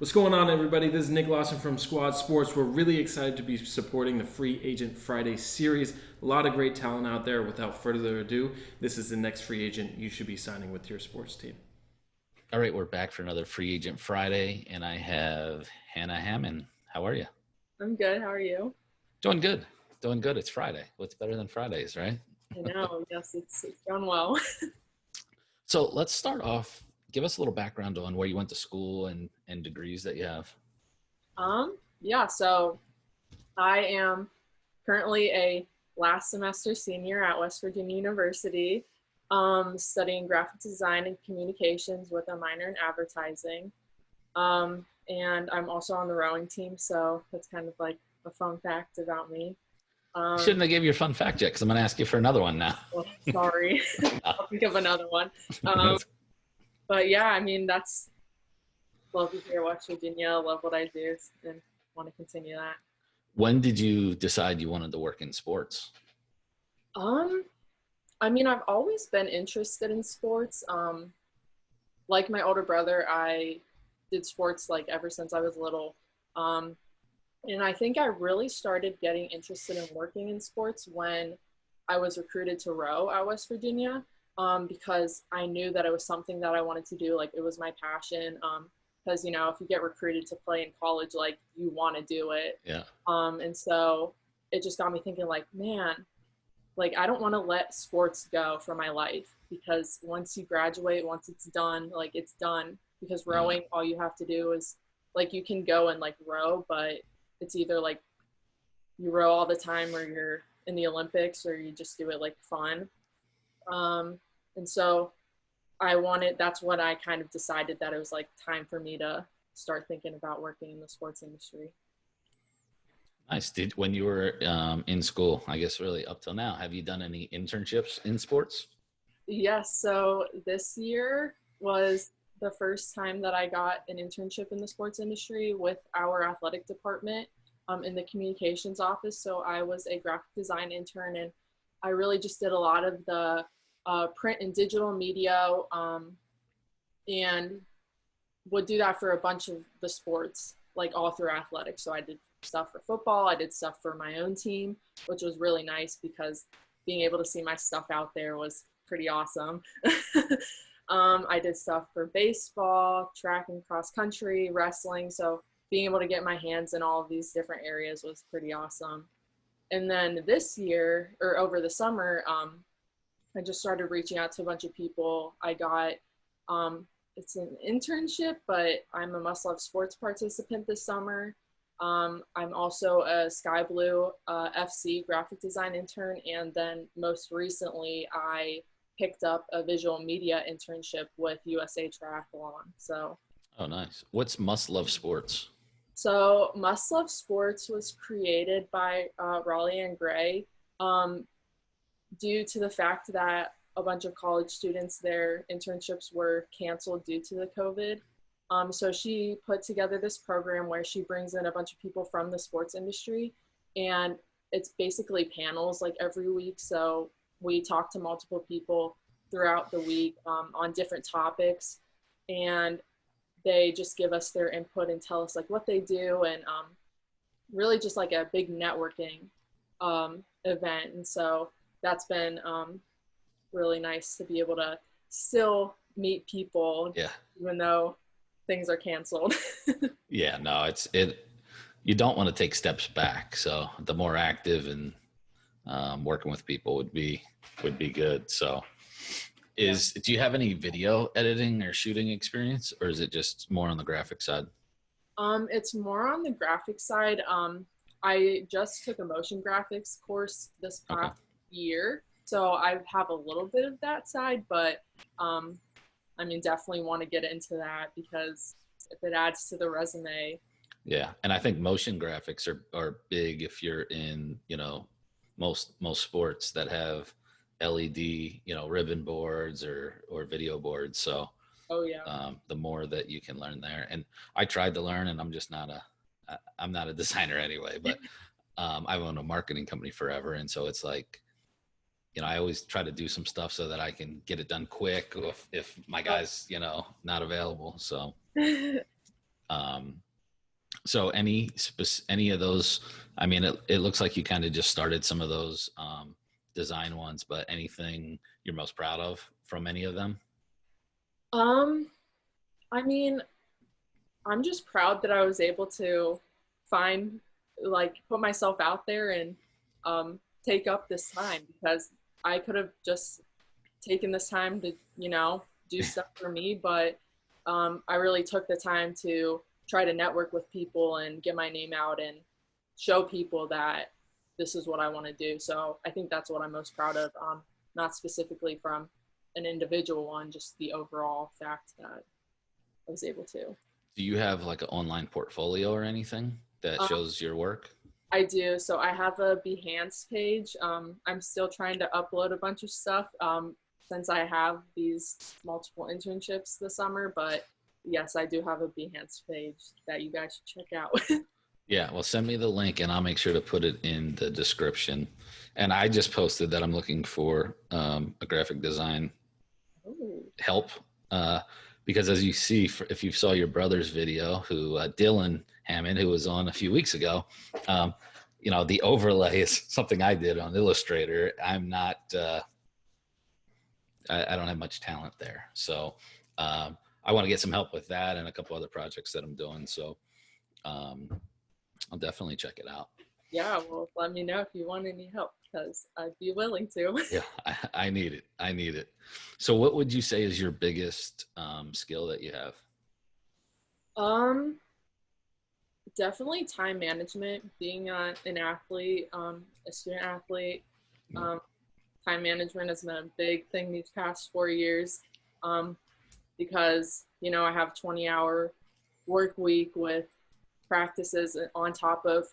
What's going on, everybody? This is Nick Lawson from Squad Sports. We're really excited to be supporting the Free Agent Friday series. A lot of great talent out there. Without further ado, this is the next free agent you should be signing with your sports team. All right, we're back for another Free Agent Friday, and I have Hannah Hammon. How are you? I'm good. How are you? Doing good. Doing good. It's Friday. What's better than Fridays, right? I know. Yes, it's gone well. So let's start off. Give us a little background on where you went to school and degrees that you have. Yeah. So I am currently a last semester senior at West Virginia University, studying graphic design and communications with a minor in advertising. And I'm also on the rowing team, so that's kind of like a fun fact about me. Shouldn't have gave you a fun fact yet, because I'm going to ask you for another one now. Well, sorry. I'll think of another one. But yeah, I mean, love to hear West Virginia, love what I do, and want to continue that. When did you decide you wanted to work in sports? I mean, I've always been interested in sports. Like my older brother, I did sports like ever since I was little. And I think I really started getting interested in working in sports when I was recruited to row at West Virginia, because I knew that it was something that I wanted to do. Like, it was my passion. Because, you know, if you get recruited to play in college, like, you want to do it. Yeah. And so it just got me thinking, like, man, like, I don't want to let sports go from my life, because once you graduate, once it's done, like, it's done. Because rowing, all you have to do is, like, you can go and, like, row, but it's either, like, you row all the time or you're in the Olympics, or you just do it, like, fun. And so that's when I kind of decided that it was, like, time for me to start thinking about working in the sports industry. Nice. When you were in school, I guess really up till now, have you done any internships in sports? Yes. So this year was the first time that I got an internship in the sports industry with our athletic department, in the communications office. So I was a graphic design intern, and I really just did a lot of the print and digital media, and would do that for a bunch of the sports, like all through athletics. So I did stuff for football, I did stuff for my own team, which was really nice because being able to see my stuff out there was pretty awesome. I did stuff for baseball, track and cross country, wrestling. So being able to get my hands in all of these different areas was pretty awesome. And then this year, or over the summer, I just started reaching out to a bunch of people. I got, it's an internship, but I'm a Must Love Sports participant this summer. I'm also a Sky Blue FC graphic design intern. And then most recently, I picked up a visual media internship with USA Triathlon. So. Oh, nice. What's Must Love Sports? So Must Love Sports was created by Raleigh and Gray, due to the fact that a bunch of college students, their internships were canceled due to the COVID. So she put together this program where she brings in a bunch of people from the sports industry, and it's basically panels like every week. So we talk to multiple people throughout the week on different topics, and they just give us their input and tell us like what they do, and really just like a big networking event. And so that's been really nice to be able to still meet people, Yeah. even though things are canceled. Yeah, no, you don't want to take steps back. So the more active and working with people would be good. So do you have any video editing or shooting experience, or is it just more on the graphic side? It's more on the graphic side. I just took a motion graphics course this past year, so I have a little bit of that side, but I mean, definitely want to get into that because if it adds to the resume. Yeah, and I think motion graphics are big if you're in, most sports that have LED, ribbon boards or video boards. So, oh yeah, the more that you can learn there. And I tried to learn, and I'm not a designer anyway, but I've owned a marketing company forever, and so it's like, I always try to do some stuff so that I can get it done quick if my guy's, not available. So So any of those, I mean, it looks like you kind of just started some of those design ones, but anything you're most proud of from any of them? Um, I mean, I'm just proud that I was able to find, like, put myself out there and take up this time because I could have just taken this time to, do stuff for me, but I really took the time to try to network with people and get my name out and show people that this is what I want to do. So I think that's what I'm most proud of, not specifically from an individual one, just the overall fact that I was able to. Do you have like an online portfolio or anything that Um, shows your work? I do. So I have a Behance page. I'm still trying to upload a bunch of stuff since I have these multiple internships this summer. But yes, I do have a Behance page that you guys should check out. Yeah, well, send me the link and I'll make sure to put it in the description. And I just posted that I'm looking for a graphic design Ooh. help because as you see, if you saw your brother's video, who Dylan Hammon, who was on a few weeks ago, the overlay is something I did on Illustrator. I'm not, I don't have much talent there. So I want to get some help with that and a couple other projects that I'm doing. So I'll definitely check it out. Yeah, well, let me know if you want any help because I'd be willing to. Yeah, I need it. I need it. So what would you say is your biggest skill that you have? Definitely time management, being an athlete, a student athlete. Um, Time management has been a big thing these past 4 years because, I have 20-hour work week with practices on top of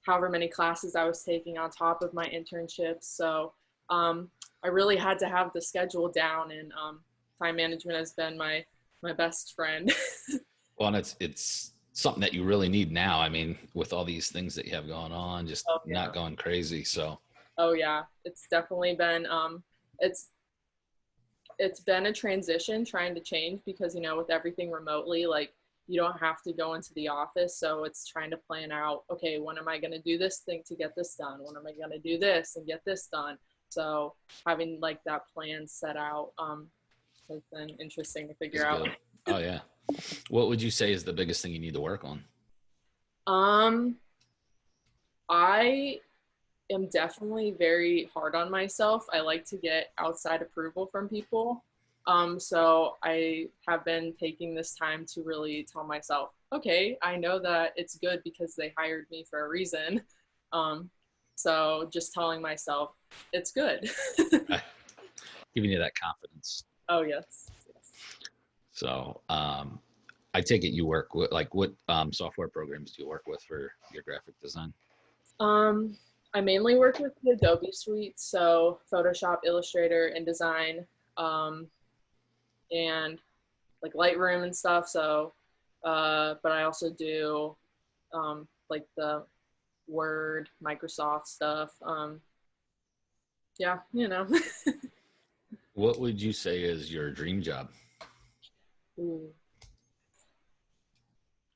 however many classes I was taking on top of my internships. So I really had to have the schedule down, and time management has been my best friend. Well, and it's something that you really need now. I mean, with all these things that you have going on, just Oh, yeah. not going crazy. So Oh yeah, it's definitely been it's it's been a transition trying to change because with everything remotely, like you don't have to go into the office, so it's trying to plan out, okay, when am I going to do this thing to get this done, when am I going to do this and get this done. So having like that plan set out has been interesting to it's figure out. good. Oh yeah. What would you say is the biggest thing you need to work on? um I am definitely very hard on myself. I like to get outside approval from people. So I have been taking this time to really tell myself, okay, I know that it's good because they hired me for a reason. Um, so just telling myself it's good. Giving you that confidence. Oh, yes. Yes. So I take it you work with like what software programs do you work with for your graphic design? Um, I mainly work with the Adobe suite, so Photoshop, Illustrator, InDesign, and like Lightroom and stuff. So, but I also do like the Word, Microsoft stuff. Yeah, What would you say is your dream job? Ooh.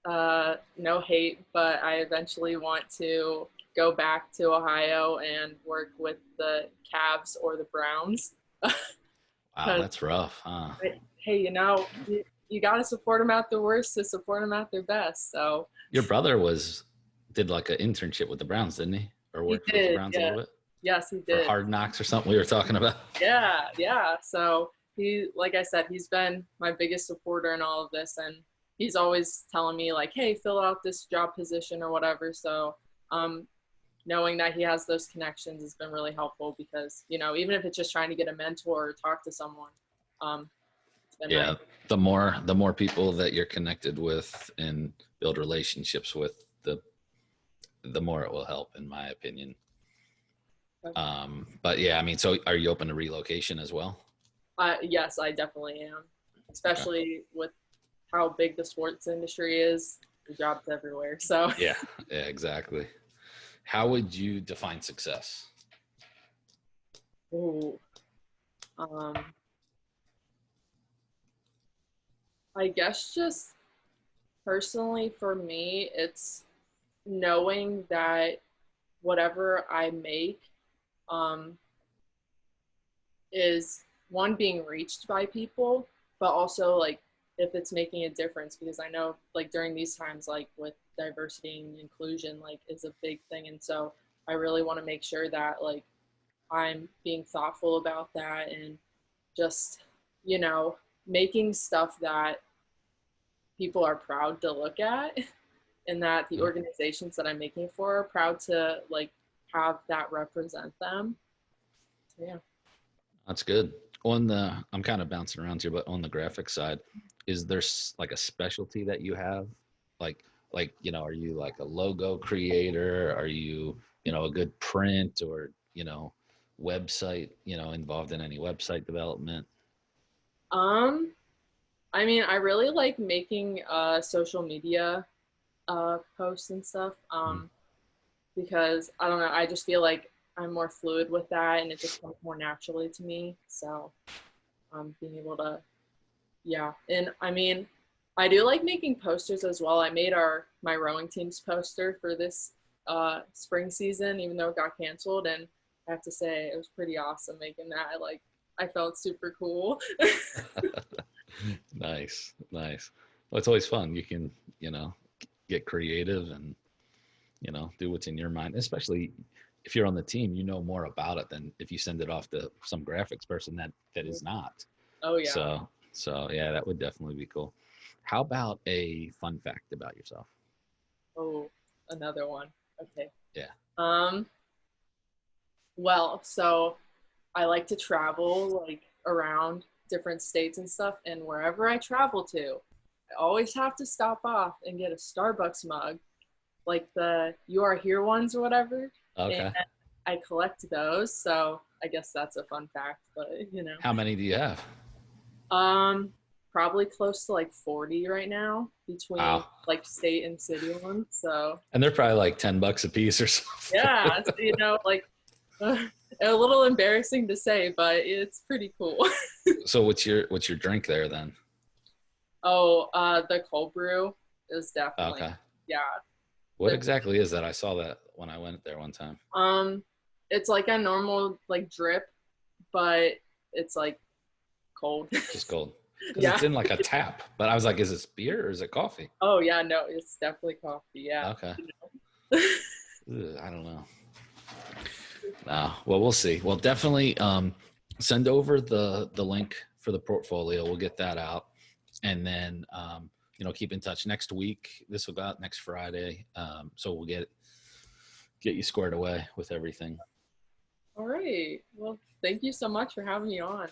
No hate, but I eventually want to go back to Ohio and work with the Cavs or the Browns. Wow, 'Cause, that's rough, huh? hey, you got to support them at their worst to support them at their best. So Your brother did like an internship with the Browns, didn't he? Or he worked with the did, Browns a yeah. little bit Yes, he for did. Hard Knocks or something we were talking about. Yeah, yeah. So like I said, he's been my biggest supporter in all of this, and he's always telling me like, "Hey, fill out this job position or whatever." So, knowing that he has those connections has been really helpful because even if it's just trying to get a mentor or talk to someone, it's been Yeah, nice. the more people that you're connected with and build relationships with, the more it will help, in my opinion. But yeah, I mean, so are you open to relocation as well? Yes, I definitely am, Okay. especially with how big the sports industry is. The jobs everywhere. So, Yeah, yeah, exactly. How would you define success? ooh, um, I guess just Personally, for me, it's knowing that whatever I make um, is one being reached by people, but also like if it's making a difference, because I know like during these times, like with diversity and inclusion, like is a big thing. And so I really want to make sure that like I'm being thoughtful about that and just, you know, making stuff that people are proud to look at and that the organizations that I'm making it for are proud to like have that represent them. So, yeah. That's good. On the, I'm kind of bouncing around here, but on the graphic side, is there like a specialty that you have? Like, are you like a logo creator? Are you, a good print or, website, involved in any website development? Um, I mean, I really like making social media posts and stuff Mm. because I don't know, I just feel like I'm more fluid with that and it just comes more naturally to me. So being able to, yeah. And I mean, I do like making posters as well. I made my rowing team's poster for this spring season, even though it got canceled. And I have to say, it was pretty awesome making that. I felt super cool. Nice, nice. Well, it's always fun. You can, get creative and, do what's in your mind, especially if you're on the team, you know more about it than if you send it off to some graphics person that is not. Oh, yeah. So yeah, that would definitely be cool. How about a fun fact about yourself? Oh, another one. Okay. Yeah. Um, well, so I like to travel like around different states and stuff, and wherever I travel to, I always have to stop off and get a Starbucks mug, like the "You Are Here" ones or whatever. And Okay. I collect those, so I guess that's a fun fact. But How many do you have? um, probably close to like 40 right now between Wow. like state and city ones. So And they're probably like $10 a piece or something. yeah, like a little embarrassing to say, but it's pretty cool. So what's your drink there then? Oh, the cold brew is definitely, Okay. yeah. What The, exactly is that? I saw that when I went there one time. it's like a normal like drip, but it's like cold. Just cold. Because Yeah. it's in like a tap. But I was like, is this beer or is it coffee? Oh yeah, no, it's definitely coffee. Yeah. Okay. Ugh, I don't know. No. Well, we'll see. Well, definitely send over the link for the portfolio. We'll get that out. And then keep in touch next week. This will go out next Friday. So we'll get you squared away with everything. All right. Well, thank you so much for having me on.